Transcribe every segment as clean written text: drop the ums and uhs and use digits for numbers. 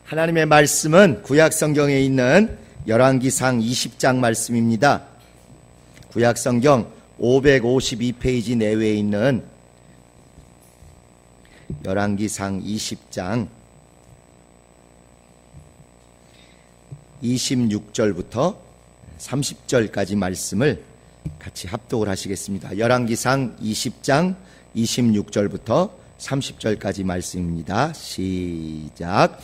하나님의 말씀은 구약성경에 있는 열왕기상 20장 말씀입니다. 구약성경 552페이지 내외에 있는 열왕기상 20장 26절부터 30절까지 말씀을 같이 합독을 하시겠습니다. 열왕기상 20장 26절부터 30절까지 말씀입니다. 시작.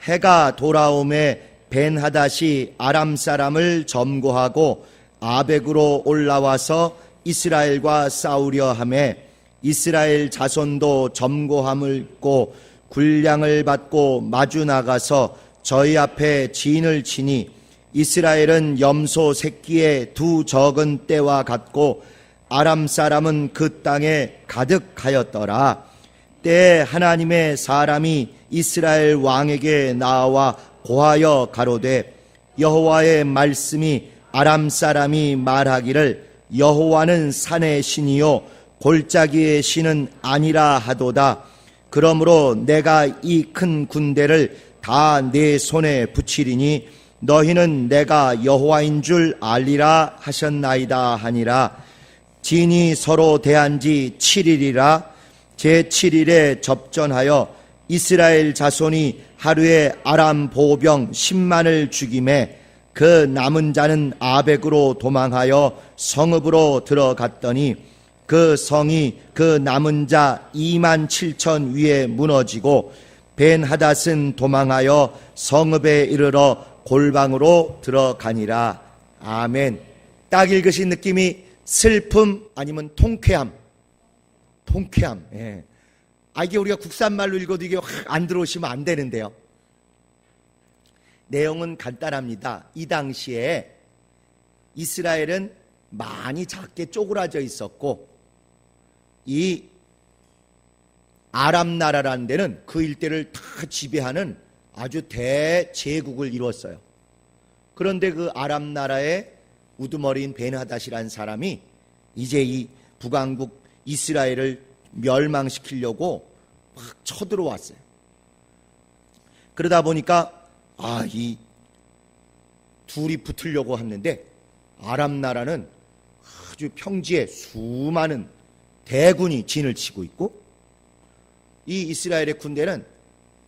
해가 돌아옴에 벤하닷이 아람 사람을 점거하고 아벡으로 올라와서 이스라엘과 싸우려 하매 이스라엘 자손도 점거함을 입고 군량을 받고 마주 나가서 저희 앞에 진을 치니 이스라엘은 염소 새끼의 두 적은 때와 같고 아람 사람은 그 땅에 가득하였더라. 때에 하나님의 사람이 이스라엘 왕에게 나와 고하여 가로되 여호와의 말씀이 아람 사람이 말하기를 여호와는 산의 신이요 골짜기의 신은 아니라 하도다. 그러므로 내가 이 큰 군대를 다 내 손에 붙이리니 너희는 내가 여호와인 줄 알리라 하셨나이다 하니라. 진이 서로 대한 지 7일이라. 제7일에 접전하여 이스라엘 자손이 하루에 아람 보병 10만을 죽임에 그 남은 자는 아벡으로 도망하여 성읍으로 들어갔더니 그 성이 그 남은 자 2만 7천 위에 무너지고 벤하닷은 도망하여 성읍에 이르러 골방으로 들어가니라. 아멘. 딱 읽으신 느낌이 슬픔 아니면 통쾌함. 예. 이게 우리가 국산말로 읽어도 이게 확 안 들어오시면 안 되는데요. 내용은 간단합니다. 이 당시에 이스라엘은 많이 작게 쪼그라져 있었고 이 아람 나라라는 데는 그 일대를 다 지배하는 아주 대제국을 이뤘어요. 그런데 그 아람 나라의 우두머리인 벤하닷이라는 사람이 이제 이 북왕국 이스라엘을 멸망시키려고 막 쳐들어왔어요. 그러다 보니까 이 둘이 붙으려고 했는데 아람 나라는 아주 평지에 수많은 대군이 진을 치고 있고 이 이스라엘의 군대는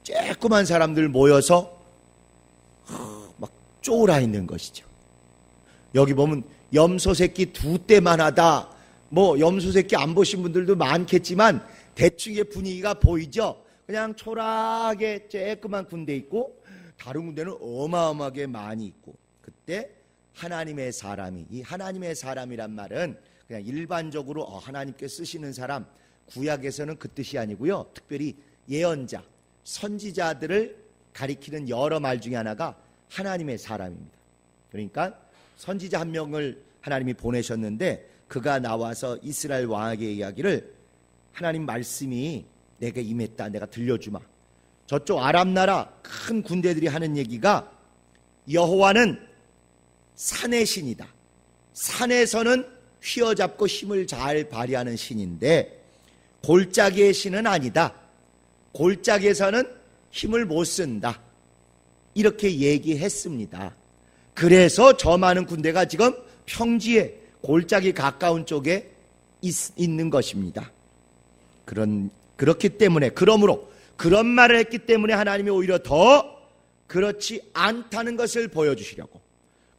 쬐끄만 사람들 모여서 막 쪼그라 있는 것이죠. 여기 보면 염소 새끼 2떼만 하다. 염소 새끼 안 보신 분들도 많겠지만 대충의 분위기가 보이죠. 그냥 초라하게 쬐끄만 군대 있고 다른 군대는 어마어마하게 많이 있고 그때 하나님의 사람이 이 하나님의 사람이란 말은 그냥 일반적으로 하나님께 쓰시는 사람 구약에서는 그 뜻이 아니고요. 특별히 예언자, 선지자들을 가리키는 여러 말 중에 하나가 하나님의 사람입니다. 그러니까 선지자 한 명을 하나님이 보내셨는데 그가 나와서 이스라엘 왕에게 이야기를 하나님 말씀이 내게 임했다. 내가 들려주마. 저쪽 아람 나라 큰 군대들이 하는 얘기가 여호와는 산의 신이다. 산에서는 휘어잡고 힘을 잘 발휘하는 신인데 골짜기의 신은 아니다. 골짜기에서는 힘을 못 쓴다. 이렇게 얘기했습니다. 그래서 저 많은 군대가 지금 평지에 골짜기 가까운 쪽에 있는 것입니다. 그렇기 때문에 그러므로 그런 말을 했기 때문에 하나님이 오히려 더 그렇지 않다는 것을 보여주시려고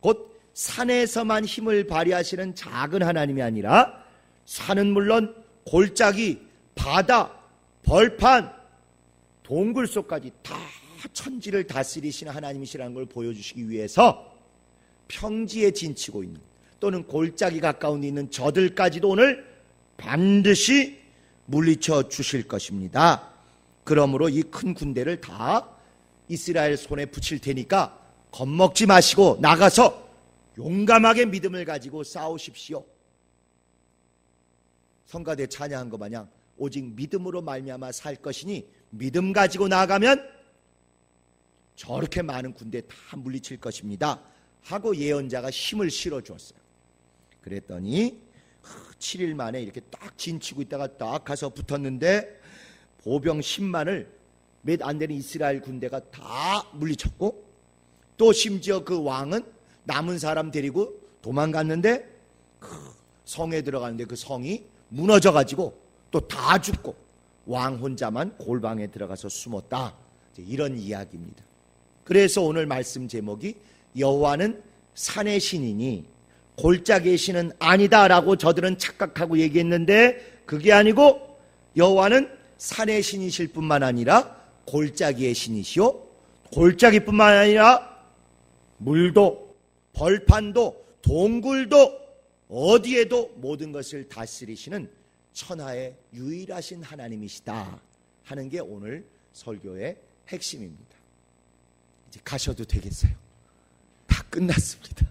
곧 산에서만 힘을 발휘하시는 작은 하나님이 아니라 산은 물론 골짜기, 바다, 벌판, 동굴 속까지 다 천지를 다스리시는 하나님이시라는 걸 보여주시기 위해서 평지에 진치고 있는 또는 골짜기 가까운 데 있는 저들까지도 오늘 반드시 물리쳐 주실 것입니다. 그러므로 이 큰 군대를 다 이스라엘 손에 붙일 테니까 겁먹지 마시고 나가서 용감하게 믿음을 가지고 싸우십시오. 성가대 찬양한 것 마냥 오직 믿음으로 말미암아 살 것이니 믿음 가지고 나가면 저렇게 많은 군대 다 물리칠 것입니다 하고 예언자가 힘을 실어주었어요. 그랬더니 7일 만에 이렇게 딱 진치고 있다가 딱 가서 붙었는데 보병 10만을 몇 안 되는 이스라엘 군대가 다 물리쳤고, 또 심지어 그 왕은 남은 사람 데리고 도망갔는데 그 성에 들어가는데 그 성이 무너져 가지고 또 다 죽고 왕 혼자만 골방에 들어가서 숨었다. 이런 이야기입니다. 그래서 오늘 말씀 제목이 여호와는 산의 신이니 골짜기의 신은 아니다라고 저들은 착각하고 얘기했는데, 그게 아니고 여호와는 산의 신이실 뿐만 아니라 골짜기의 신이시오, 골짜기뿐만 아니라 물도 벌판도 동굴도 어디에도 모든 것을 다스리시는 천하의 유일하신 하나님이시다 하는 게 오늘 설교의 핵심입니다. 이제 가셔도 되겠어요. 다 끝났습니다.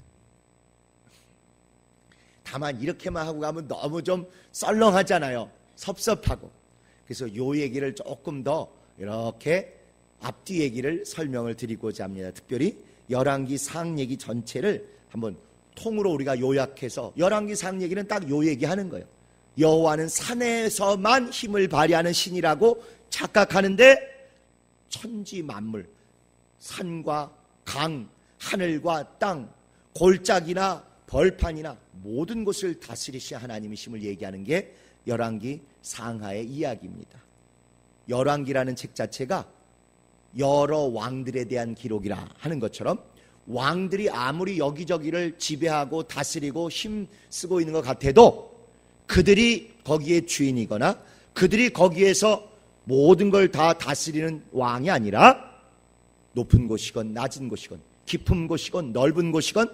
다만 이렇게만 하고 가면 너무 좀 썰렁하잖아요. 섭섭하고. 그래서 요 얘기를 조금 더 이렇게 앞뒤 얘기를 설명을 드리고자 합니다. 특별히 열왕기 상 얘기 전체를 한번 통으로 우리가 요약해서, 열왕기 상 얘기는 딱 요 얘기하는 거예요. 여호와는 산에서만 힘을 발휘하는 신이라고 착각하는데 천지 만물, 산과 강, 하늘과 땅, 골짜기나 벌판이나 모든 것을 다스리신 하나님이심을 얘기하는 게 열왕기 상하의 이야기입니다. 열왕기라는 책 자체가 여러 왕들에 대한 기록이라 하는 것처럼 왕들이 아무리 여기저기를 지배하고 다스리고 힘쓰고 있는 것 같아도 그들이 거기에 주인이거나 그들이 거기에서 모든 걸 다 다스리는 왕이 아니라 높은 곳이건 낮은 곳이건 깊은 곳이건 넓은 곳이건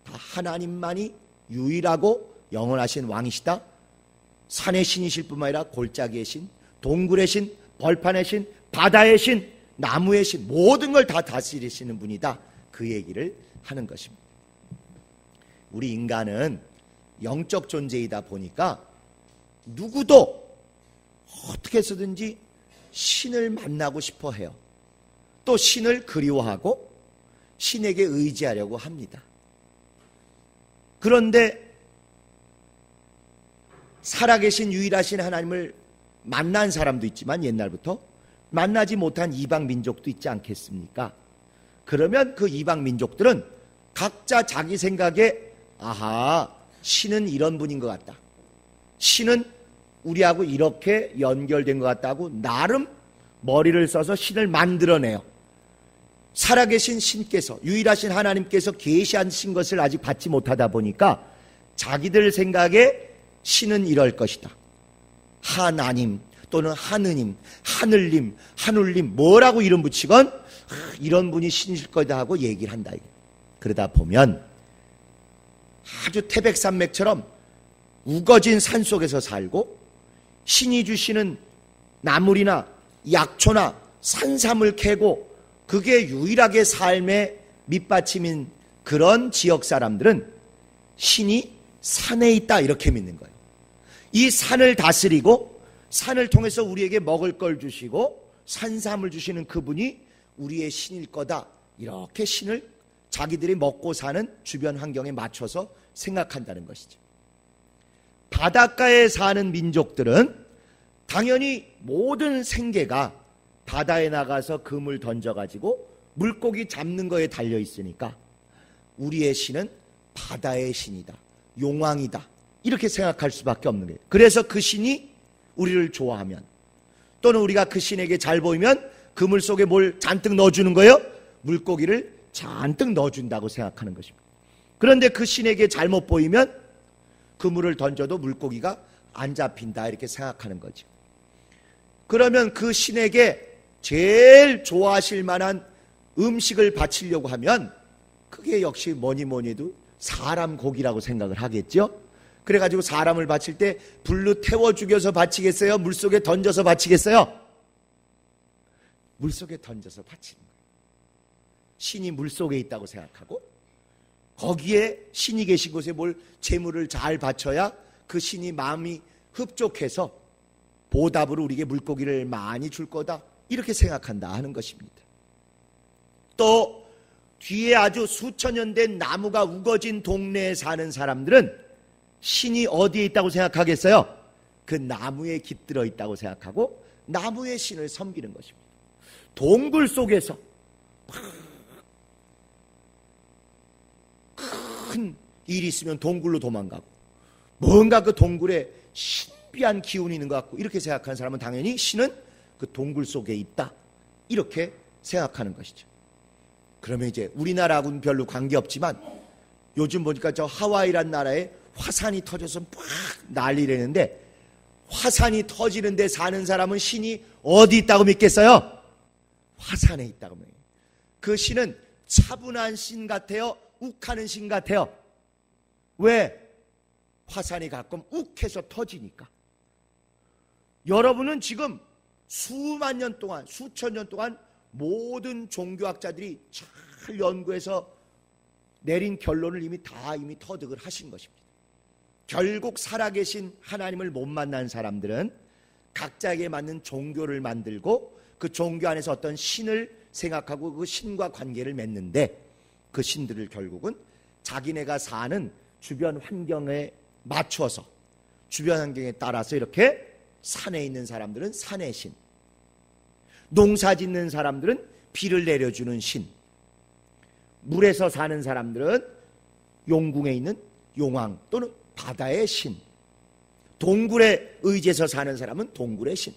다 하나님만이 유일하고 영원하신 왕이시다. 산의 신이실 뿐만 아니라 골짜기의 신, 동굴의 신, 벌판의 신, 바다의 신, 나무의 신, 모든 걸 다 다스리시는 분이다. 그 얘기를 하는 것입니다. 우리 인간은 영적 존재이다 보니까 누구도 어떻게 해서든지 신을 만나고 싶어 해요. 또 신을 그리워하고 신에게 의지하려고 합니다. 그런데 살아계신 유일하신 하나님을 만난 사람도 있지만 옛날부터 만나지 못한 이방 민족도 있지 않겠습니까? 그러면 그 이방 민족들은 각자 자기 생각에 아하, 신은 이런 분인 것 같다. 신은 우리하고 이렇게 연결된 것 같다고 나름 머리를 써서 신을 만들어내요. 살아계신 신께서, 유일하신 하나님께서 계시하신 것을 아직 받지 못하다 보니까 자기들 생각에 신은 이럴 것이다. 하나님 또는 하느님, 하늘님, 하늘님 뭐라고 이름 붙이건 이런 분이 신이실 거다 하고 얘기를 한다. 그러다 보면 아주 태백산맥처럼 우거진 산속에서 살고 신이 주시는 나물이나 약초나 산삼을 캐고 그게 유일하게 삶의 밑받침인 그런 지역 사람들은 신이 산에 있다 이렇게 믿는 거예요. 이 산을 다스리고 산을 통해서 우리에게 먹을 걸 주시고 산삼을 주시는 그분이 우리의 신일 거다. 이렇게 신을 자기들이 먹고 사는 주변 환경에 맞춰서 생각한다는 것이죠. 바닷가에 사는 민족들은 당연히 모든 생계가 바다에 나가서 그물 던져가지고 물고기 잡는 거에 달려 있으니까 우리의 신은 바다의 신이다, 용왕이다 이렇게 생각할 수밖에 없는 거예요. 그래서 그 신이 우리를 좋아하면 또는 우리가 그 신에게 잘 보이면 그물 속에 뭘 잔뜩 넣어주는 거예요. 물고기를 잔뜩 넣어준다고 생각하는 것입니다. 그런데 그 신에게 잘못 보이면 그물을 던져도 물고기가 안 잡힌다 이렇게 생각하는 거죠. 그러면 그 신에게 제일 좋아하실 만한 음식을 바치려고 하면 그게 역시 뭐니 해도 사람 고기라고 생각을 하겠죠. 그래가지고 사람을 바칠 때 불로 태워 죽여서 바치겠어요? 물속에 던져서 바치겠어요? 물속에 던져서 바치는 거예요. 신이 물속에 있다고 생각하고 거기에 신이 계신 곳에 뭘 재물을 잘 바쳐야 그 신이 마음이 흡족해서 보답으로 우리에게 물고기를 많이 줄 거다 이렇게 생각한다 하는 것입니다. 또 뒤에 아주 수천 년 된 나무가 우거진 동네에 사는 사람들은 신이 어디에 있다고 생각하겠어요? 그 나무에 깃들어 있다고 생각하고 나무의 신을 섬기는 것입니다. 동굴 속에서 큰 일이 있으면 동굴로 도망가고, 뭔가 그 동굴에 신비한 기운이 있는 것 같고, 이렇게 생각하는 사람은 당연히 신은 그 동굴 속에 있다, 이렇게 생각하는 것이죠. 그러면 이제 우리나라하고는 별로 관계없지만 요즘 보니까 저 하와이란 나라에 화산이 터져서 막 난리라는데, 화산이 터지는데 사는 사람은 신이 어디 있다고 믿겠어요? 화산에 있다고 믿어요. 그 신은 차분한 신 같아요? 욱하는 신 같아요? 왜? 화산이 가끔 욱해서 터지니까. 여러분은 지금 수만 년 동안, 수천 년 동안 모든 종교학자들이 잘 연구해서 내린 결론을 이미 터득을 하신 것입니다. 결국 살아계신 하나님을 못 만난 사람들은 각자에게 맞는 종교를 만들고 그 종교 안에서 어떤 신을 생각하고 그 신과 관계를 맺는데, 그 신들을 결국은 자기네가 사는 주변 환경에 맞춰서, 주변 환경에 따라서 이렇게 산에 있는 사람들은 산의 신, 농사 짓는 사람들은 비를 내려주는 신, 물에서 사는 사람들은 용궁에 있는 용왕 또는 바다의 신, 동굴에 의지해서 사는 사람은 동굴의 신,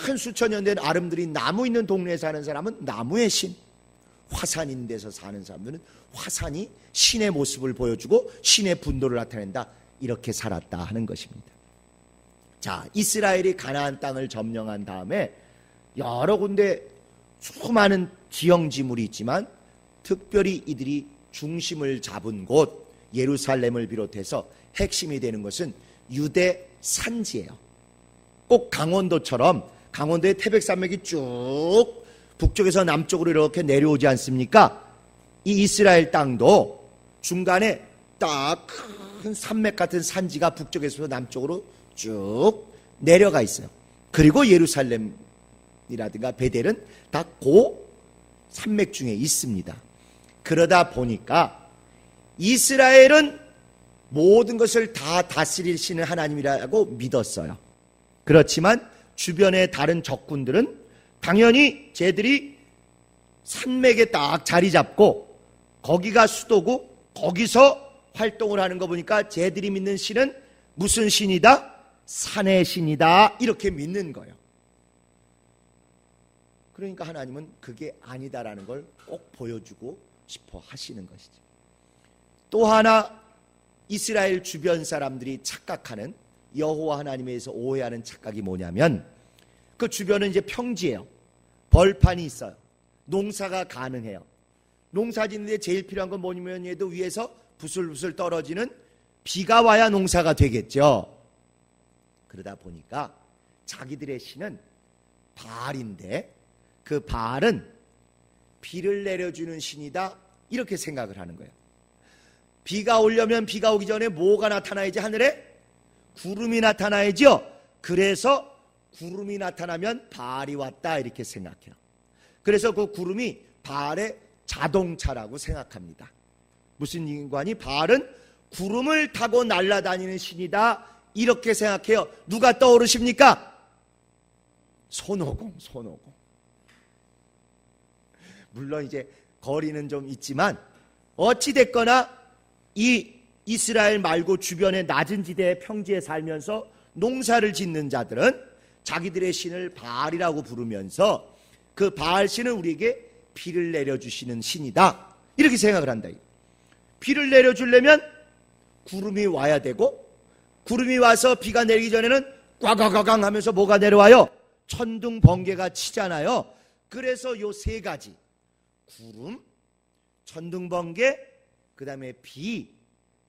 큰 수천 년 된 아름드리 나무 있는 동네에 사는 사람은 나무의 신, 화산 있는 데서 사는 사람들은 화산이 신의 모습을 보여주고 신의 분노를 나타낸다, 이렇게 살았다 하는 것입니다. 자, 이스라엘이 가나안 땅을 점령한 다음에 여러 군데 수많은 지형지물이 있지만 특별히 이들이 중심을 잡은 곳 예루살렘을 비롯해서 핵심이 되는 것은 유대 산지예요. 꼭 강원도처럼, 강원도의 태백산맥이 쭉 북쪽에서 남쪽으로 이렇게 내려오지 않습니까? 이 이스라엘 땅도 중간에 딱 큰 산맥 같은 산지가 북쪽에서 남쪽으로 쭉 내려가 있어요. 그리고 예루살렘이라든가 베델은 다 그 산맥 중에 있습니다. 그러다 보니까 이스라엘은 모든 것을 다 다스릴 신은 하나님이라고 믿었어요. 그렇지만 주변의 다른 적군들은 당연히 쟤들이 산맥에 딱 자리 잡고 거기가 수도고 거기서 활동을 하는 거 보니까 쟤들이 믿는 신은 무슨 신이다? 산의 신이다, 이렇게 믿는 거예요. 그러니까 하나님은 그게 아니다라는 걸 꼭 보여주고 싶어 하시는 것이죠. 또 하나 이스라엘 주변 사람들이 착각하는, 여호와 하나님에 대해서 오해하는 착각이 뭐냐면, 그 주변은 이제 평지예요. 벌판이 있어요. 농사가 가능해요. 농사 짓는데 제일 필요한 건 뭐냐면 해도 위에서 부슬부슬 떨어지는 비가 와야 농사가 되겠죠. 그러다 보니까 자기들의 신은 바알인데 그 바알은 비를 내려주는 신이다, 이렇게 생각을 하는 거예요. 비가 오려면 비가 오기 전에 뭐가 나타나야지? 하늘에 구름이 나타나야죠. 그래서 구름이 나타나면 바알이 왔다, 이렇게 생각해요. 그래서 그 구름이 바알의 자동차라고 생각합니다. 무슨 인관이? 바알은 구름을 타고 날아다니는 신이다, 이렇게 생각해요. 누가 떠오르십니까? 손오공. 물론 이제 거리는 좀 있지만 어찌됐거나 이 이스라엘 말고 주변의 낮은 지대 평지에 살면서 농사를 짓는 자들은 자기들의 신을 바알이라고 부르면서 그 바알 신은 우리에게 비를 내려주시는 신이다, 이렇게 생각을 한다. 비를 내려주려면 구름이 와야 되고, 구름이 와서 비가 내리기 전에는 꽝꽝꽝 하면서 뭐가 내려와요? 천둥 번개가 치잖아요. 그래서 요 세 가지, 구름, 천둥 번개, 그 다음에 비,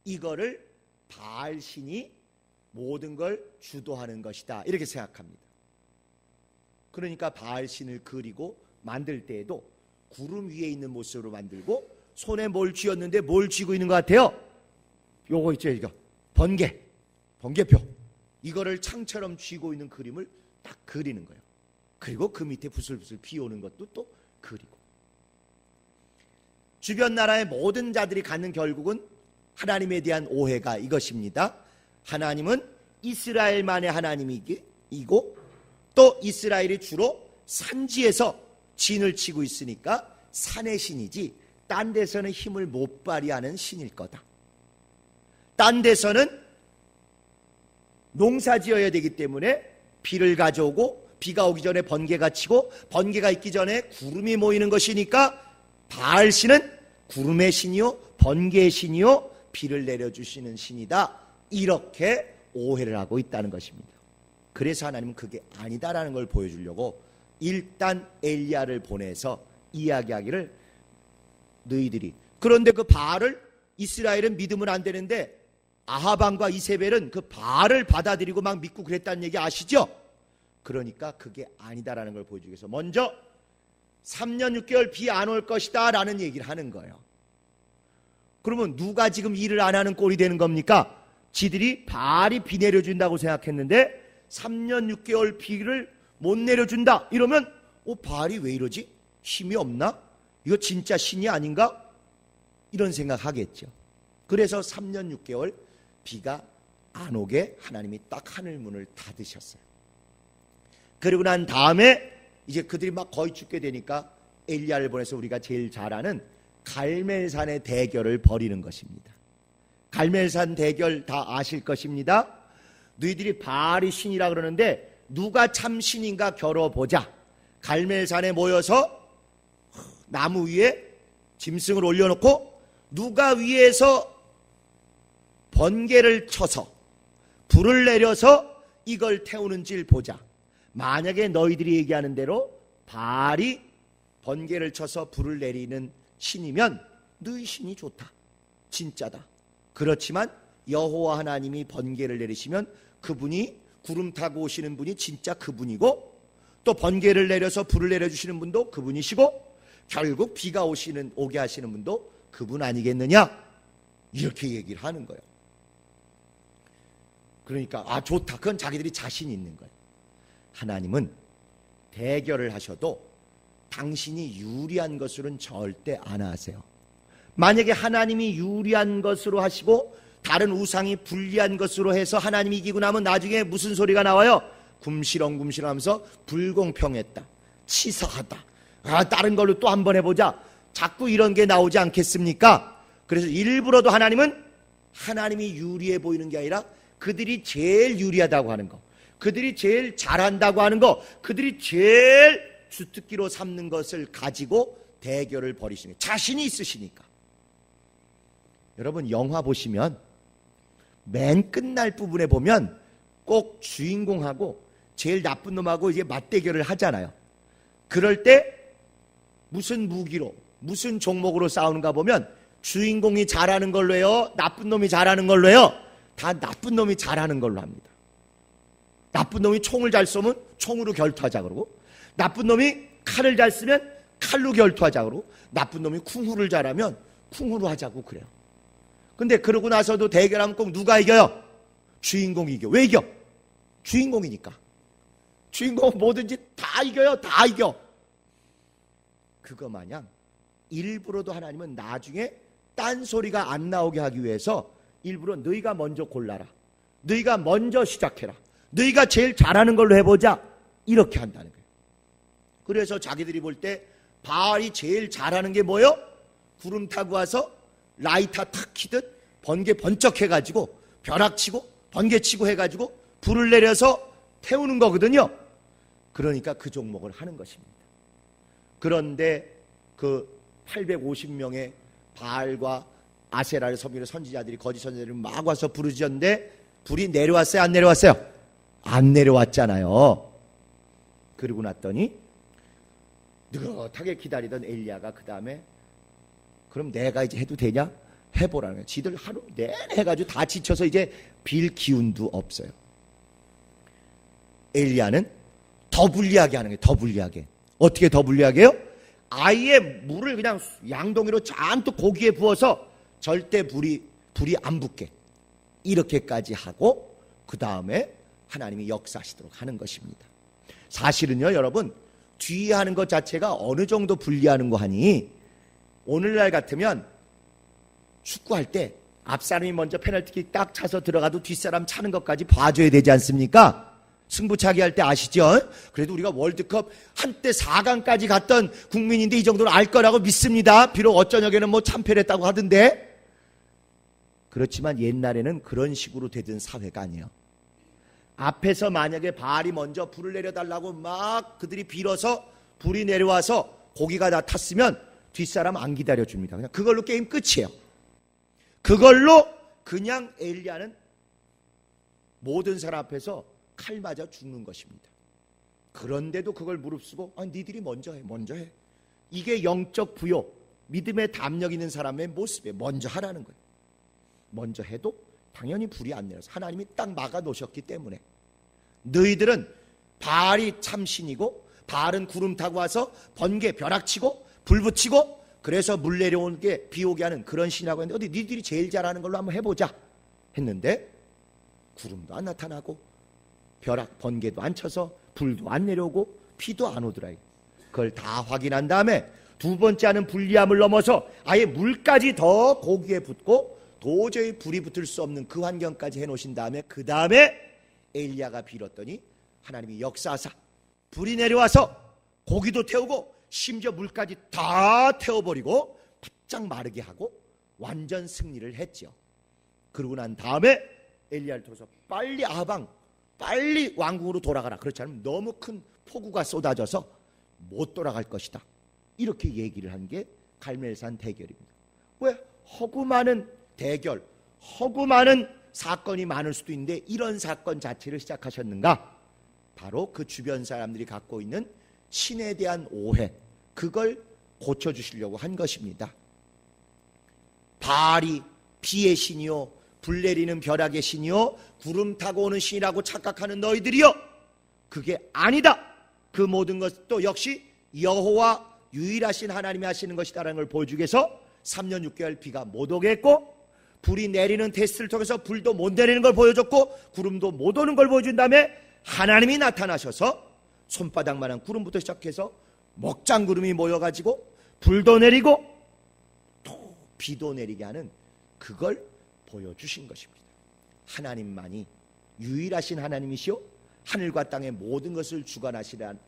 이거를 바알 신이 모든 걸 주도하는 것이다, 이렇게 생각합니다. 그러니까 바알 신을 그리고 만들 때에도 구름 위에 있는 모습으로 만들고, 손에 뭘 쥐었는데 뭘 쥐고 있는 것 같아요? 요거 있죠, 이거 번개표, 이거를 창처럼 쥐고 있는 그림을 딱 그리는 거예요. 그리고 그 밑에 부슬부슬 비 오는 것도 또 그리고, 주변 나라의 모든 자들이 갖는 결국은 하나님에 대한 오해가 이것입니다. 하나님은 이스라엘만의 하나님이고, 또 이스라엘이 주로 산지에서 진을 치고 있으니까 산의 신이지 딴 데서는 힘을 못 발휘하는 신일 거다. 딴 데서는 농사 지어야 되기 때문에 비를 가져오고 비가 오기 전에 번개가 치고 번개가 있기 전에 구름이 모이는 것이니까 바알 신은 구름의 신이요 번개의 신이요 비를 내려주시는 신이다. 이렇게 오해를 하고 있다는 것입니다. 그래서 하나님은 그게 아니다라는 걸 보여주려고 일단 엘리야를 보내서 이야기하기를 너희들이 그런데 그 바알을 이스라엘은 믿으면 안 되는데 아하방과 이세벨은 그 바알을 받아들이고 막 믿고 그랬다는 얘기 아시죠? 그러니까 그게 아니다라는 걸 보여주기 위해서 먼저 3년 6개월 비 안 올 것이다 라는 얘기를 하는 거예요. 그러면 누가 지금 일을 안 하는 꼴이 되는 겁니까? 지들이 바알이 비 내려준다고 생각했는데 3년 6개월 비를 못 내려준다 이러면 바알이 왜 이러지? 힘이 없나? 이거 진짜 신이 아닌가? 이런 생각하겠죠. 그래서 3년 6개월 비가 안 오게 하나님이 딱 하늘문을 닫으셨어요. 그리고 난 다음에 이제 그들이 막 거의 죽게 되니까 엘리야를 보내서 우리가 제일 잘 아는 갈멜산의 대결을 벌이는 것입니다. 갈멜산 대결 다 아실 것입니다. 너희들이 바알이 신이라 그러는데 누가 참 신인가 겨뤄보자. 갈멜산에 모여서 나무 위에 짐승을 올려놓고 누가 위에서 번개를 쳐서 불을 내려서 이걸 태우는지를 보자. 만약에 너희들이 얘기하는 대로 바알이 번개를 쳐서 불을 내리는 신이면 너희 신이 좋다. 진짜다. 그렇지만 여호와 하나님이 번개를 내리시면 그분이 구름 타고 오시는 분이 진짜 그분이고 또 번개를 내려서 불을 내려주시는 분도 그분이시고 결국 비가 오게 하시는 분도 그분 아니겠느냐? 이렇게 얘기를 하는 거예요. 그러니까 좋다. 그건 자기들이 자신이 있는 거예요. 하나님은 대결을 하셔도 당신이 유리한 것으로는 절대 안 하세요. 만약에 하나님이 유리한 것으로 하시고 다른 우상이 불리한 것으로 해서 하나님이 이기고 나면 나중에 무슨 소리가 나와요? 굶시렁 하면서 불공평했다. 치사하다. 다른 걸로 또 한번 해보자. 자꾸 이런 게 나오지 않겠습니까? 그래서 일부러도 하나님은 하나님이 유리해 보이는 게 아니라 그들이 제일 유리하다고 하는 거, 그들이 제일 잘한다고 하는 거, 그들이 제일 주특기로 삼는 것을 가지고 대결을 벌이시는, 자신이 있으시니까. 여러분 영화 보시면 맨 끝날 부분에 보면 꼭 주인공하고 제일 나쁜 놈하고 이제 맞대결을 하잖아요. 그럴 때 무슨 무기로 무슨 종목으로 싸우는가 보면 주인공이 잘하는 걸로 해요? 나쁜 놈이 잘하는 걸로 해요? 다 나쁜 놈이 잘하는 걸로 합니다. 나쁜 놈이 총을 잘 쏘면 총으로 결투하자 그러고, 나쁜 놈이 칼을 잘 쓰면 칼로 결투하자 그러고, 나쁜 놈이 쿵후를 잘하면 쿵후로 하자고 그래요. 근데 그러고 나서도 대결하면 꼭 누가 이겨요? 주인공이 이겨. 왜 이겨? 주인공이니까. 주인공은 뭐든지 다 이겨요. 다 이겨. 그거 마냥 일부러도 하나님은 나중에 딴소리가 안 나오게 하기 위해서 일부러 너희가 먼저 골라라, 너희가 먼저 시작해라, 너희가 제일 잘하는 걸로 해보자, 이렇게 한다는 거예요. 그래서 자기들이 볼 때 바알이 제일 잘하는 게 뭐예요? 구름 타고 와서 라이터 탁 키듯 번개 번쩍 해가지고 벼락치고 번개치고 해가지고 불을 내려서 태우는 거거든요. 그러니까 그 종목을 하는 것입니다. 그런데 그 850명의 바알과 아세라를 섬기는 선지자들이, 거짓 선지자들이 막 와서 부르짖었는데 불이 내려왔어요? 안 내려왔어요? 안 내려왔잖아요. 그러고 났더니 느긋하게 기다리던 엘리야가 그 다음에 그럼 내가 이제 해도 되냐? 해보라는 거예요. 지들 하루 내내 해가지고 다 지쳐서 이제 빌 기운도 없어요. 엘리야는 더 불리하게 하는 거예요. 더 불리하게. 어떻게 더 불리하게 해요? 아예 물을 그냥 양동이로 잔뜩 고기에 부어서 절대 불이 안 붙게 이렇게까지 하고 그 다음에 하나님이 역사하시도록 하는 것입니다. 사실은요 여러분, 뒤에 하는 것 자체가 어느 정도 불리하는 거 하니, 오늘날 같으면 축구할 때 앞사람이 먼저 페널티킥 딱 차서 들어가도 뒷사람 차는 것까지 봐줘야 되지 않습니까? 승부차기 할 때 아시죠? 그래도 우리가 월드컵 한때 4강까지 갔던 국민인데 이 정도는 알 거라고 믿습니다. 비록 어쩌냐에는 뭐 참패를 했다고 하던데. 그렇지만 옛날에는 그런 식으로 되던 사회가 아니에요. 앞에서 만약에 바알이 먼저 불을 내려달라고 막 그들이 빌어서 불이 내려와서 고기가 다 탔으면 뒷사람 안 기다려줍니다. 그냥 그걸로 게임 끝이에요. 그걸로 그냥 엘리야는 모든 사람 앞에서 칼 맞아 죽는 것입니다. 그런데도 그걸 무릅쓰고 니들이 먼저 해. 이게 영적 부요, 믿음의 담력 있는 사람의 모습에 먼저 하라는 거예요. 먼저 해도 당연히 불이 안 내려서 하나님이 딱 막아 놓으셨기 때문에 너희들은 바알이 참신이고 바알은 구름 타고 와서 번개 벼락치고 불 붙이고 그래서 물 내려온 게 비 오게 하는 그런 신이라고 했는데 어디 니들이 제일 잘하는 걸로 한번 해보자 했는데 구름도 안 나타나고 벼락 번개도 안 쳐서 불도 안 내려오고 비도 안 오더라. 그걸 다 확인한 다음에 두 번째 하는 불리함을 넘어서 아예 물까지 더 고기에 붙고 도저히 불이 붙을 수 없는 그 환경까지 해놓으신 다음에 그 다음에 엘리야가 빌었더니 하나님이 역사하사 불이 내려와서 고기도 태우고 심지어 물까지 다 태워버리고 바짝 마르게 하고 완전 승리를 했죠. 그러고 난 다음에 엘리야를 통해서 빨리 아방 빨리 왕궁으로 돌아가라. 그렇지 않으면 너무 큰 폭우가 쏟아져서 못 돌아갈 것이다. 이렇게 얘기를 한 게 갈멜산 대결입니다. 왜? 허구 많은 대결, 허구 많은 사건이 많을 수도 있는데 이런 사건 자체를 시작하셨는가? 바로 그 주변 사람들이 갖고 있는 신에 대한 오해, 그걸 고쳐주시려고 한 것입니다. 바알이 비의 신이요 불 내리는 벼락의 신이요 구름 타고 오는 신이라고 착각하는 너희들이요, 그게 아니다. 그 모든 것도 역시 여호와 유일하신 하나님이 하시는 것이다라는 걸 보여주기 위해서 3년 6개월 비가 못 오게 했고 불이 내리는 테스트를 통해서 불도 못 내리는 걸 보여줬고 구름도 못 오는 걸 보여준 다음에 하나님이 나타나셔서 손바닥만한 구름부터 시작해서 먹장구름이 모여가지고 불도 내리고 또 비도 내리게 하는 그걸 보여주신 것입니다. 하나님만이 유일하신 하나님이시오 하늘과 땅의 모든 것을 주관하시는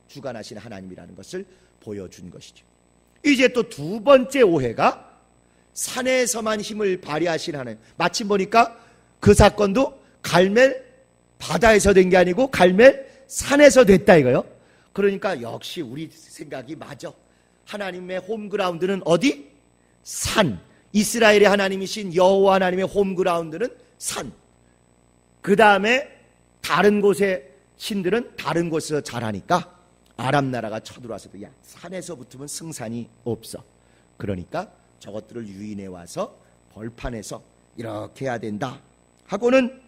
하나님이라는 것을 보여준 것이죠. 이제 또 두 번째 오해가 산에서만 힘을 발휘하시는 하나님. 마침 보니까 그 사건도 갈멜 바다에서 된 게 아니고 갈멜 산에서 됐다 이거요. 그러니까 역시 우리 생각이 맞아. 하나님의 홈그라운드는 어디? 산. 이스라엘의 하나님이신 여호와 하나님의 홈그라운드는 산. 그 다음에 다른 곳의 신들은 다른 곳에서 잘하니까 아람 나라가 쳐들어와서도 야 산에서 붙으면 승산이 없어. 그러니까 저것들을 유인해 와서 벌판에서 이렇게 해야 된다 하고는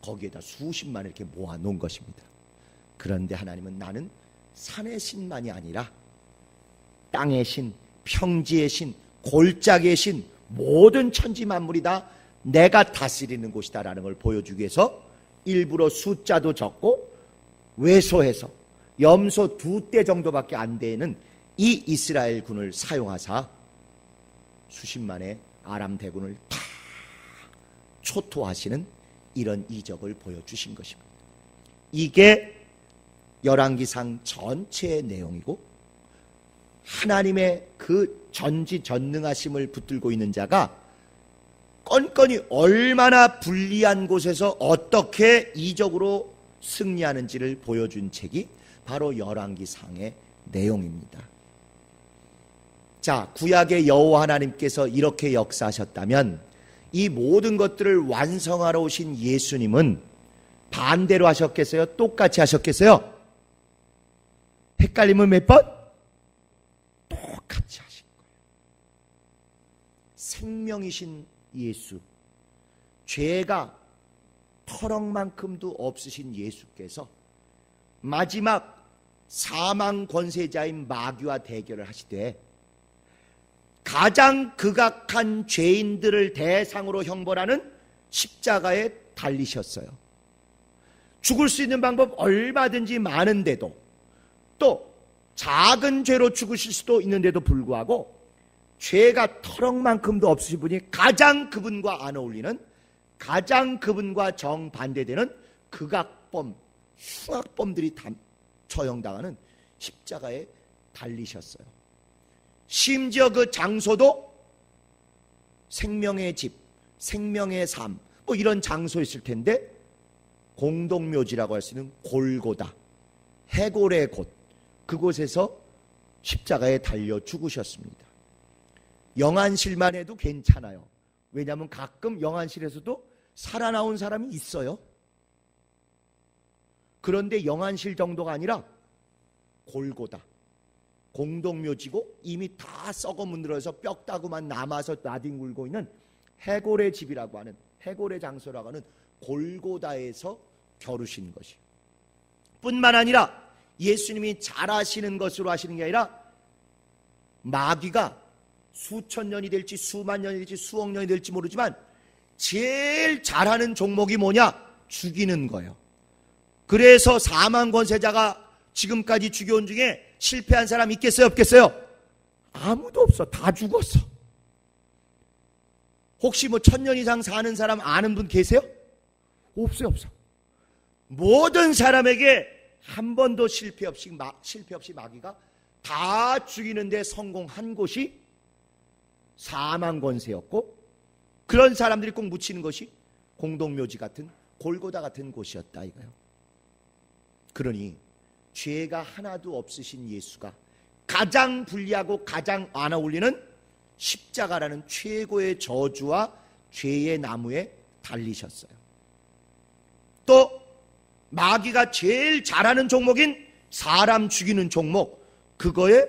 거기에다 수십만 이렇게 모아 놓은 것입니다. 그런데 하나님은 나는 산의 신만이 아니라 땅의 신, 평지의 신, 골짜기의 신, 모든 천지 만물이 다 내가 다스리는 곳이다라는 걸 보여주기 위해서 일부러 숫자도 적고 왜소해서 염소 2대 정도밖에 안 되는 이 이스라엘 군을 사용하사 수십만의 아람 대군을 다 초토하시는 이런 이적을 보여주신 것입니다. 이게 열왕기상 전체의 내용이고 하나님의 그 전지전능하심을 붙들고 있는 자가 건건이 얼마나 불리한 곳에서 어떻게 이적으로 승리하는지를 보여준 책이 바로 열왕기상의 내용입니다. 자, 구약의 여호와 하나님께서 이렇게 역사하셨다면 이 모든 것들을 완성하러 오신 예수님은 반대로 하셨겠어요? 똑같이 하셨겠어요? 헷갈림은 몇 번? 똑같이 하신 거예요. 생명이신 예수, 죄가 터럭만큼도 없으신 예수께서 마지막 사망 권세자인 마귀와 대결을 하시되 가장 극악한 죄인들을 대상으로 형벌하는 십자가에 달리셨어요. 죽을 수 있는 방법 얼마든지 많은데도 또 작은 죄로 죽으실 수도 있는데도 불구하고 죄가 터럭만큼도 없으신 분이 가장 그분과 안 어울리는, 가장 그분과 정반대되는 극악범 흉악범들이 처형당하는 십자가에 달리셨어요. 심지어 그 장소도 생명의 집, 생명의 삶, 뭐 이런 장소였을 텐데 공동묘지라고 할 수 있는 골고다, 해골의 곳, 그곳에서 십자가에 달려 죽으셨습니다. 영안실만 해도 괜찮아요. 왜냐하면 가끔 영안실에서도 살아나온 사람이 있어요. 그런데 영안실 정도가 아니라 골고다, 공동묘지고 이미 다 썩어 문드러져서 뼈다구만 남아서 나뒹굴고 있는 해골의 집이라고 하는, 해골의 장소라고 하는 골고다에서 겨루신 것이 뿐만 아니라 예수님이 잘하시는 것으로 하시는 게 아니라 마귀가 수천 년이 될지 수만 년이 될지 수억 년이 될지 모르지만 제일 잘하는 종목이 뭐냐? 죽이는 거예요. 그래서 사망 권세자가 지금까지 죽여온 중에 실패한 사람 있겠어요? 없겠어요? 아무도 없어. 다 죽었어. 혹시 뭐 1000년 이상 사는 사람 아는 분 계세요? 없어요. 없어. 모든 사람에게 한 번도 실패 없이 마귀가 다 죽이는데 성공한 곳이 사망 권세였고, 그런 사람들이 꼭 묻히는 것이 공동묘지 같은 골고다 같은 곳이었다 이거예요. 그러니 죄가 하나도 없으신 예수가 가장 불리하고 가장 안 어울리는 십자가라는 최고의 저주와 죄의 나무에 달리셨어요. 또 마귀가 제일 잘하는 종목인 사람 죽이는 종목, 그거에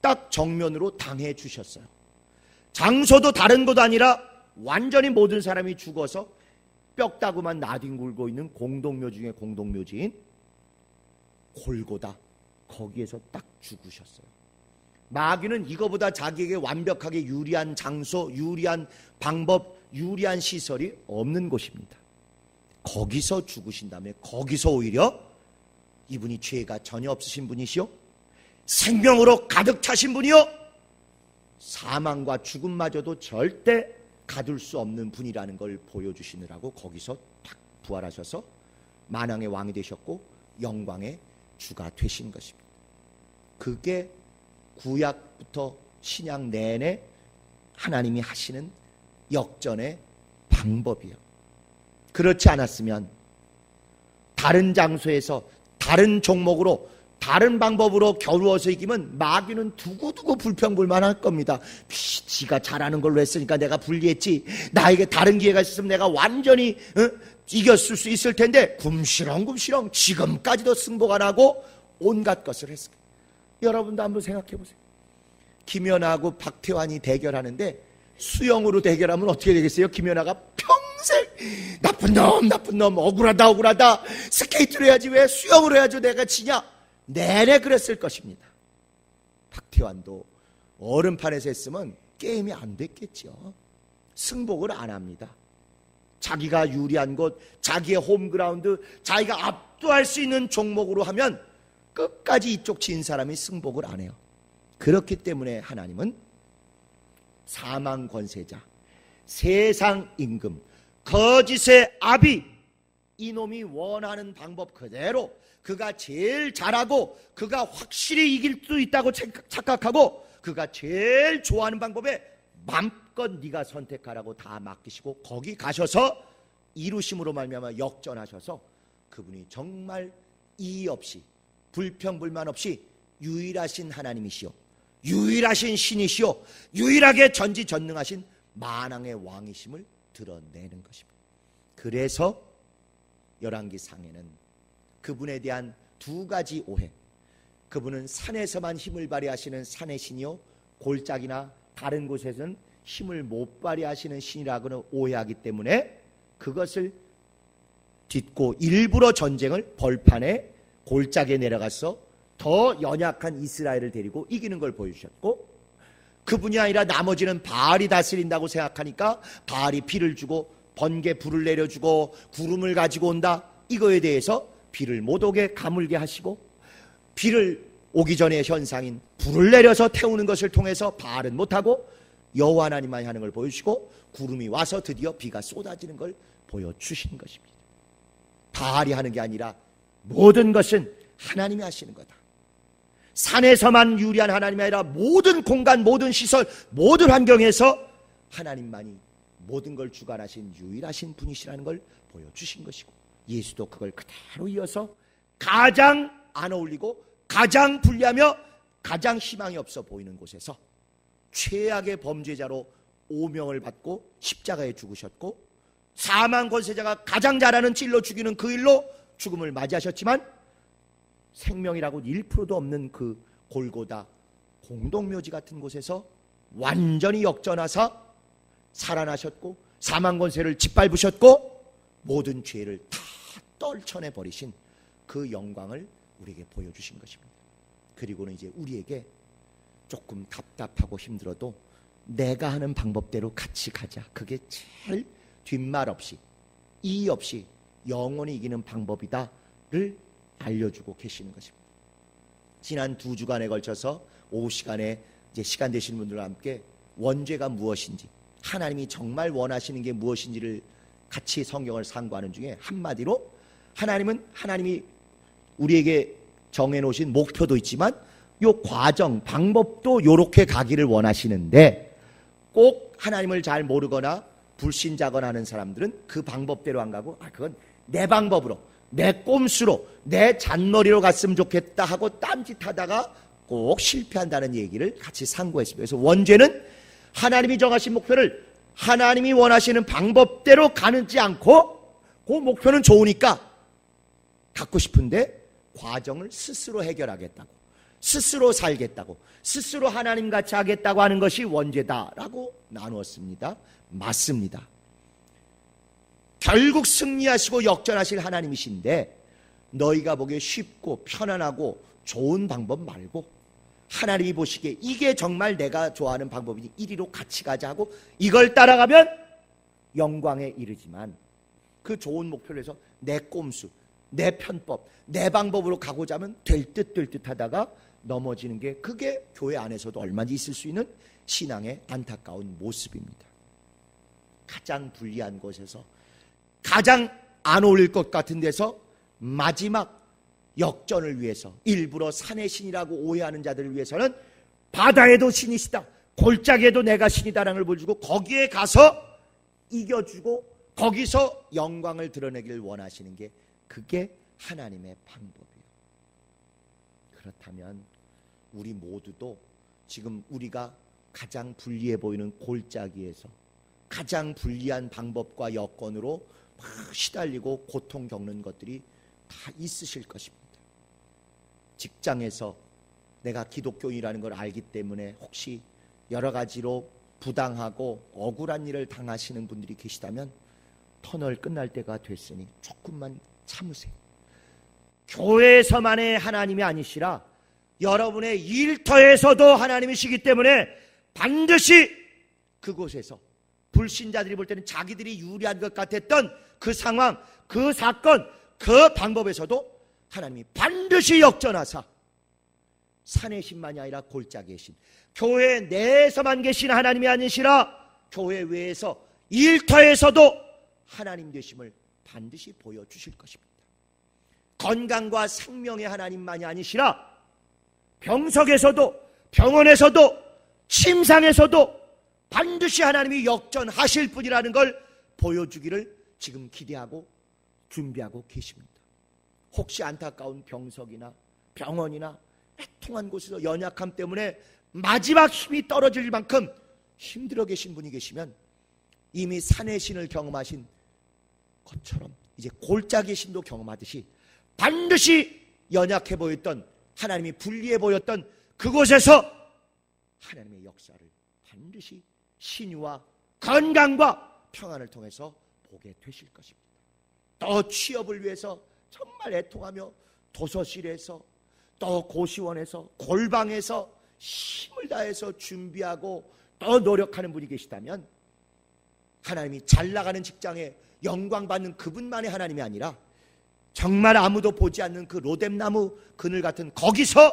딱 정면으로 당해 주셨어요. 장소도 다른 곳도 아니라 완전히 모든 사람이 죽어서 뼈다구만 나뒹굴고 있는 공동묘 중에 공동묘지인 골고다, 거기에서 딱 죽으셨어요. 마귀는 이거보다 자기에게 완벽하게 유리한 장소, 유리한 방법, 유리한 시설이 없는 곳입니다. 거기서 죽으신 다음에 거기서 오히려 이분이 죄가 전혀 없으신 분이시요, 생명으로 가득 차신 분이요, 사망과 죽음마저도 절대 가둘 수 없는 분이라는 걸 보여주시느라고 거기서 딱 부활하셔서 만왕의 왕이 되셨고 영광의 주가 되신 것입니다. 그게 구약부터 신약 내내 하나님이 하시는 역전의 방법이에요. 그렇지 않았으면 다른 장소에서 다른 종목으로 다른 방법으로 겨루어서 이기면 마귀는 두고두고 불평불만할 겁니다. 지가 잘하는 걸로 했으니까 내가 불리했지, 나에게 다른 기회가 있었으면 내가 완전히 이겼을 수 있을 텐데 굼시렁 지금까지도 승복 안 하고 온갖 것을 했습니다. 여러분도 한번 생각해 보세요. 김연아하고 박태환이 대결하는데 수영으로 대결하면 어떻게 되겠어요? 김연아가 평생 나쁜 놈 억울하다 스케이트로 해야지 왜 수영으로 해야지 내가 지냐, 내내 그랬을 것입니다. 박태환도 얼음판에서 했으면 게임이 안 됐겠죠. 승복을 안 합니다. 자기가 유리한 곳, 자기의 홈그라운드, 자기가 압도할 수 있는 종목으로 하면 끝까지 이쪽 진 사람이 승복을 안 해요. 그렇기 때문에 하나님은 사망 권세자, 세상 임금, 거짓의 아비, 이놈이 원하는 방법 그대로 그가 제일 잘하고 그가 확실히 이길 수 있다고 착각하고 그가 제일 좋아하는 방법에 맘껏 네가 선택하라고 다 맡기시고 거기 가셔서 이루심으로 말미암아 역전하셔서 그분이 정말 이의 없이 불평불만 없이 유일하신 하나님이시오, 유일하신 신이시오, 유일하게 전지전능하신 만왕의 왕이심을 드러내는 것입니다. 그래서 열왕기상에는 그분에 대한 두 가지 오해, 그분은 산에서만 힘을 발휘하시는 산의 신이요, 골짜기나 다른 곳에서는 힘을 못 발휘하시는 신이라고는 오해하기 때문에 그것을 딛고 일부러 전쟁을 벌판에 골짜기에 내려가서 더 연약한 이스라엘을 데리고 이기는 걸 보여주셨고, 그분이 아니라 나머지는 바알이 다스린다고 생각하니까 바알이 비를 주고 번개 불을 내려주고 구름을 가지고 온다, 이거에 대해서 비를 못 오게 가물게 하시고 비를 오기 전의 현상인 불을 내려서 태우는 것을 통해서 바알은 못하고 여호와 하나님만이 하는 걸 보여주시고 구름이 와서 드디어 비가 쏟아지는 걸 보여주신 것입니다. 바알이 하는 게 아니라 모든 것은 하나님이 하시는 거다. 산에서만 유리한 하나님이 아니라 모든 공간, 모든 시설, 모든 환경에서 하나님만이 모든 걸 주관하신 유일하신 분이시라는 걸 보여주신 것이고, 예수도 그걸 그대로 이어서 가장 안 어울리고 가장 불리하며 가장 희망이 없어 보이는 곳에서 최악의 범죄자로 오명을 받고 십자가에 죽으셨고, 사망 권세자가 가장 잘하는 찔러 죽이는 그 일로 죽음을 맞이하셨지만 생명이라고 1%도 없는 그 골고다 공동묘지 같은 곳에서 완전히 역전하사 살아나셨고, 사망 권세를 짓밟으셨고, 모든 죄를 다 떨쳐내 버리신 그 영광을 우리에게 보여주신 것입니다. 그리고는 이제 우리에게 조금 답답하고 힘들어도 내가 하는 방법대로 같이 가자, 그게 제일 뒷말 없이 이의 없이 영원히 이기는 방법이다를 알려주고 계시는 것입니다. 지난 2주간에 걸쳐서 오후 시간에 이제 시간 되시는 분들과 함께 원죄가 무엇인지, 하나님이 정말 원하시는 게 무엇인지를 같이 성경을 상고하는 중에 한마디로 하나님이 우리에게 정해놓으신 목표도 있지만 요 과정, 방법도 요렇게 가기를 원하시는데, 꼭 하나님을 잘 모르거나 불신자거나 하는 사람들은 그 방법대로 안 가고 그건 내 방법으로, 내 꼼수로, 내 잔머리로 갔으면 좋겠다 하고 딴짓하다가 꼭 실패한다는 얘기를 같이 상고했습니다. 그래서 원죄는 하나님이 정하신 목표를 하나님이 원하시는 방법대로 가는지 않고, 그 목표는 좋으니까 갖고 싶은데 과정을 스스로 해결하겠다고, 스스로 살겠다고, 스스로 하나님같이 하겠다고 하는 것이 원죄다라고 나누었습니다. 맞습니다. 결국 승리하시고 역전하실 하나님이신데, 너희가 보기에 쉽고 편안하고 좋은 방법 말고 하나님이 보시기에 이게 정말 내가 좋아하는 방법이니 이리로 같이 가자 하고 이걸 따라가면 영광에 이르지만, 그 좋은 목표를 해서 내 꼼수, 내 편법, 내 방법으로 가고자 하면 될 듯 하다가 넘어지는 게, 그게 교회 안에서도 얼마나 있을 수 있는 신앙의 안타까운 모습입니다. 가장 불리한 곳에서, 가장 안 어울릴 것 같은 데서 마지막 역전을 위해서, 일부러 산의 신이라고 오해하는 자들을 위해서는 바다에도 신이시다, 골짜기에도 내가 신이다라는 걸 보여주고 거기에 가서 이겨주고 거기서 영광을 드러내기를 원하시는 게, 그게 하나님의 방법이에요. 그렇다면 우리 모두도 지금 우리가 가장 불리해 보이는 골짜기에서 가장 불리한 방법과 여건으로 막 시달리고 고통 겪는 것들이 다 있으실 것입니다. 직장에서 내가 기독교인이라는 걸 알기 때문에 혹시 여러 가지로 부당하고 억울한 일을 당하시는 분들이 계시다면 터널 끝날 때가 됐으니 조금만 참으세요. 교회에서만의 하나님이 아니시라 여러분의 일터에서도 하나님이시기 때문에 반드시 그곳에서 불신자들이 볼 때는 자기들이 유리한 것 같았던 그 상황, 그 사건, 그 방법에서도 하나님이 반드시 역전하사 산의 신만이 아니라 골짜기의 신, 교회 내에서만 계신 하나님이 아니시라 교회 외에서 일터에서도 하나님 되심을 반드시 보여주실 것입니다. 건강과 생명의 하나님만이 아니시라 병석에서도, 병원에서도, 침상에서도 반드시 하나님이 역전하실 분이라는 걸 보여주기를 지금 기대하고 준비하고 계십니다. 혹시 안타까운 병석이나 병원이나 애통한 곳에서 연약함 때문에 마지막 힘이 떨어질 만큼 힘들어 계신 분이 계시면, 이미 산의 신을 경험하신 것처럼 이제 골짜기의 신도 경험하듯이 반드시 연약해 보였던, 하나님이 불리해 보였던 그곳에서 하나님의 역사를 반드시 신유와 건강과 평안을 통해서 보게 되실 것입니다. 또 취업을 위해서 정말 애통하며 도서실에서, 또 고시원에서, 골방에서 힘을 다해서 준비하고 또 노력하는 분이 계시다면, 하나님이 잘 나가는 직장에 영광받는 그분만의 하나님이 아니라 정말 아무도 보지 않는 그 로뎀나무 그늘 같은 거기서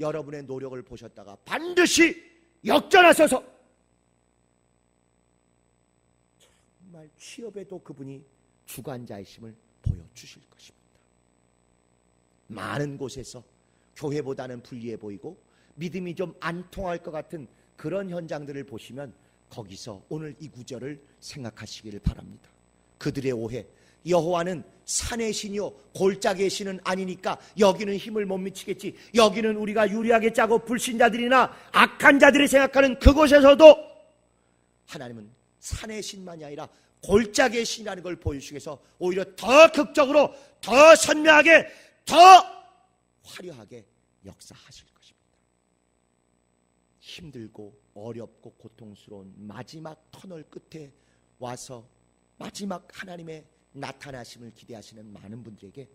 여러분의 노력을 보셨다가 반드시 역전하셔서 정말 취업에도 그분이 주관자이심을 보여주실 것입니다. 많은 곳에서 교회보다는 불리해 보이고 믿음이 좀 안 통할 것 같은 그런 현장들을 보시면 거기서 오늘 이 구절을 생각하시기를 바랍니다. 그들의 오해, 여호와는 산의 신이요 골짜기의 신은 아니니까 여기는 힘을 못 미치겠지, 여기는 우리가 유리하게 짜고 불신자들이나 악한 자들이 생각하는 그곳에서도 하나님은 산의 신만이 아니라 골짜기의 신이라는 걸 보여주시기 위해서 오히려 더 극적으로, 더 선명하게, 더 화려하게 역사하실 것입니다. 힘들고 어렵고 고통스러운 마지막 터널 끝에 와서 마지막 하나님의 나타나심을 기대하시는 많은 분들에게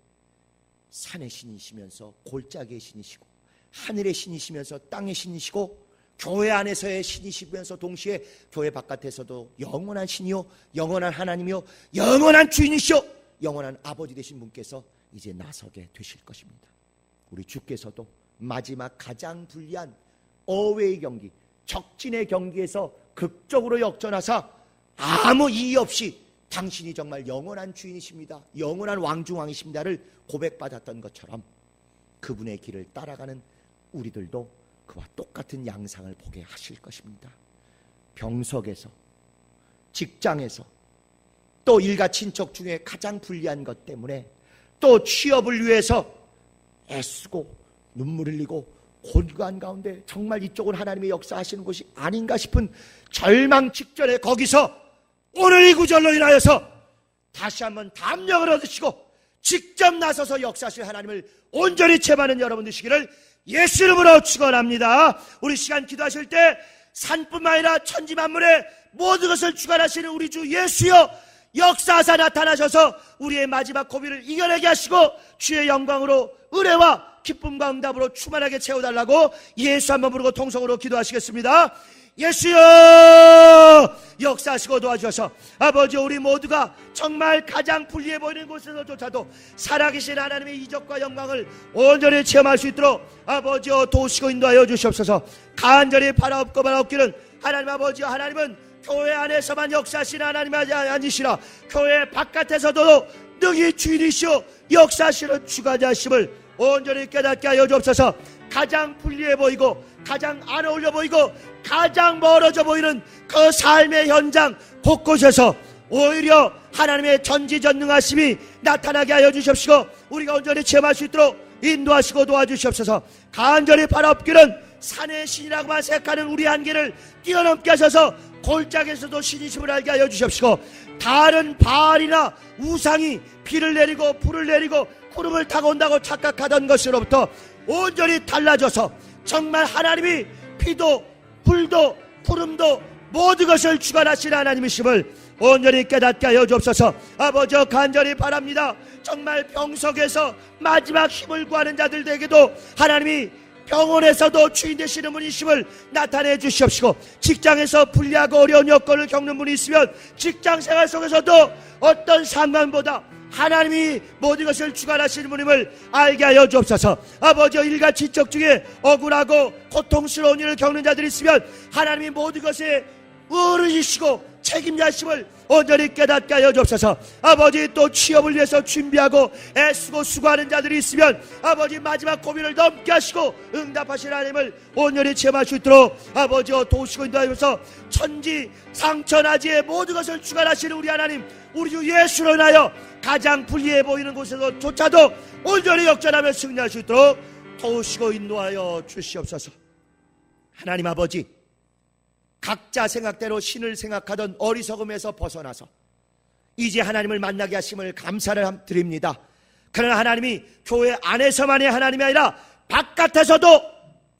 산의 신이시면서 골짜기의 신이시고 하늘의 신이시면서 땅의 신이시고 교회 안에서의 신이시면서 동시에 교회 바깥에서도 영원한 신이요 영원한 하나님이요 영원한 주인이시요 영원한 아버지 되신 분께서 이제 나서게 되실 것입니다. 우리 주께서도 마지막 가장 불리한 어웨이 경기, 적진의 경기에서 극적으로 역전하사 아무 이의 없이 당신이 정말 영원한 주인이십니다, 영원한 왕중왕이십니다를 고백받았던 것처럼 그분의 길을 따라가는 우리들도 그와 똑같은 양상을 보게 하실 것입니다. 병석에서, 직장에서, 또 일가 친척 중에 가장 불리한 것 때문에 또 취업을 위해서 애쓰고 눈물 흘리고 곤고한 가운데 정말 이쪽은 하나님의 역사하시는 곳이 아닌가 싶은 절망 직전에 거기서 오늘 이 구절로 인하여서 다시 한번 담력을 얻으시고 직접 나서서 역사하실 하나님을 온전히 체험하는 여러분 되시기를 예수 이름으로 축원합니다. 우리 시간 기도하실 때 산뿐만 아니라 천지 만물의 모든 것을 주관하시는 우리 주 예수여 역사하사 나타나셔서 우리의 마지막 고비를 이겨내게 하시고 주의 영광으로 은혜와 기쁨과 응답으로 충만하게 채워달라고 예수 한번 부르고 통성으로 기도하시겠습니다. 예수여 역사하시고 도와주셔서 아버지 우리 모두가 정말 가장 불리해 보이는 곳에서조차도 살아계신 하나님의 이적과 영광을 온전히 체험할 수 있도록 아버지여 도우시고 인도하여 주시옵소서. 간절히 바라옵고 바라옵기는 하나님 아버지여 하나님은 교회 안에서만 역사하시는 하나님 아니시라 교회 바깥에서도 능히 주인이시오 역사하시는 주관자심을 온전히 깨닫게 하여 주옵소서. 가장 불리해 보이고 가장 안 어울려 보이고 가장 멀어져 보이는 그 삶의 현장 곳곳에서 오히려 하나님의 전지전능하심이 나타나게 하여 주십시오. 우리가 온전히 체험할 수 있도록 인도하시고 도와주시옵소서. 간절히 바라옵기는 산의 신이라고만 생각하는 우리 한계를 뛰어넘게 하셔서 골짜기에서도 신이심을 알게 하여 주십시오. 다른 바알이나 우상이 비를 내리고 불을 내리고 구름을 타고 온다고 착각하던 것으로부터 온전히 달라져서 정말 하나님이 비도 불도 구름도 모든 것을 주관하시는 하나님이심을 온전히 깨닫게 하여 주옵소서. 아버지 간절히 바랍니다. 정말 병석에서 마지막 힘을 구하는 자들에게도 하나님이 병원에서도 주인 되시는 분이심을 나타내 주시옵시고 직장에서 불리하고 어려운 여건을 겪는 분이 있으면 직장생활 속에서도 어떤 상관보다 하나님이 모든 것을 주관하시는 분임을 알게 하여 주옵소서. 아버지 일가 친척 중에 억울하고 고통스러운 일을 겪는 자들이 있으면 하나님이 모든 것에 어른이시고 책임자심을 온전히 깨닫게 하여 주옵소서. 아버지 또 취업을 위해서 준비하고 애쓰고 수고하는 자들이 있으면 아버지 마지막 고비를 넘게 하시고 응답하시는 하나님을 온전히 체험할 수 있도록 아버지와 도우시고 인도하셔서 천지 상천하지의 모든 것을 주관하시는 우리 하나님 우리 주 예수로 인하여 가장 불리해 보이는 곳에서조차도 온전히 역전하며 승리할 수 있도록 도우시고 인도하여 주시옵소서. 하나님 아버지 각자 생각대로 신을 생각하던 어리석음에서 벗어나서 이제 하나님을 만나게 하심을 감사를 드립니다. 그러나 하나님이 교회 안에서만의 하나님이 아니라 바깥에서도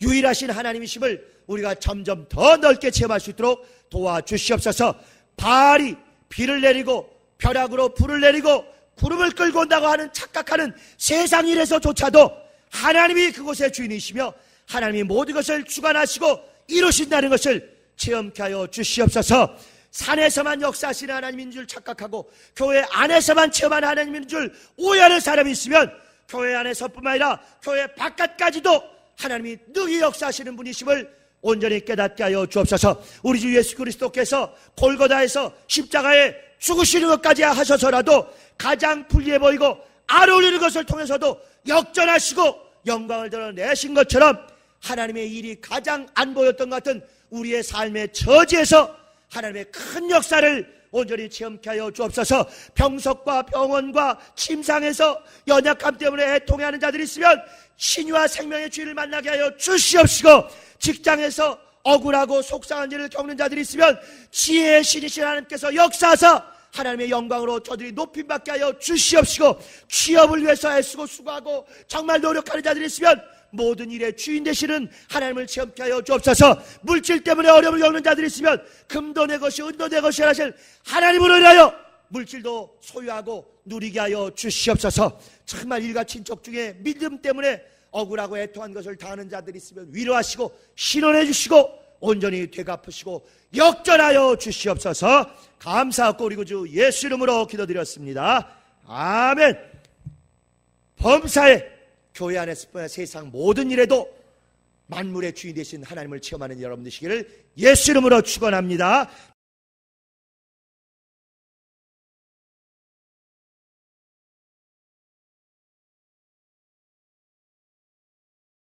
유일하신 하나님이심을 우리가 점점 더 넓게 체험할 수 있도록 도와주시옵소서. 바알이 비를 내리고 벼락으로 불을 내리고 구름을 끌고 온다고 하는 착각하는 세상 일에서조차도 하나님이 그곳의 주인이시며 하나님이 모든 것을 주관하시고 이루신다는 것을 체험케 하여 주시옵소서. 산에서만 역사하시는 하나님인 줄 착각하고 교회 안에서만 체험하는 하나님인 줄 오해하는 사람이 있으면 교회 안에서뿐만 아니라 교회 바깥까지도 하나님이 능히 역사하시는 분이심을 온전히 깨닫게 하여 주옵소서. 우리 주 예수 그리스도께서 골고다에서 십자가에 죽으시는 것까지 하셔서라도 가장 불리해 보이고 안 어울리는 것을 통해서도 역전하시고 영광을 드러내신 것처럼 하나님의 일이 가장 안 보였던 것 같은 우리의 삶의 처지에서 하나님의 큰 역사를 온전히 체험케 하여 주옵소서. 병석과 병원과 침상에서 연약함 때문에 애통해하는 자들이 있으면 신유와 생명의 주인을 만나게 하여 주시옵시고, 직장에서 억울하고 속상한 일을 겪는 자들이 있으면 지혜의 신이신 하나님께서 역사하사 하나님의 영광으로 저들이 높임받게 하여 주시옵시고, 취업을 위해서 애쓰고 수고하고 정말 노력하는 자들이 있으면 모든 일의 주인 되시는 하나님을 체험케 하여 주옵소서. 물질 때문에 어려움을 겪는 자들이 있으면 금도 내 것이 은도 내 것이 하실 하나님으로 인하여 물질도 소유하고 누리게 하여 주시옵소서. 정말 일가 친척 중에 믿음 때문에 억울하고 애통한 것을 당하는 자들이 있으면 위로하시고 신원해 주시고 온전히 되갚으시고 역전하여 주시옵소서. 감사하고 우리 구주 예수 이름으로 기도드렸습니다. 아멘. 범사에 교회 안에서 세상 모든 일에도 만물의 주인 되신 하나님을 체험하는 여러분 되시기를 예수 이름으로 축원합니다.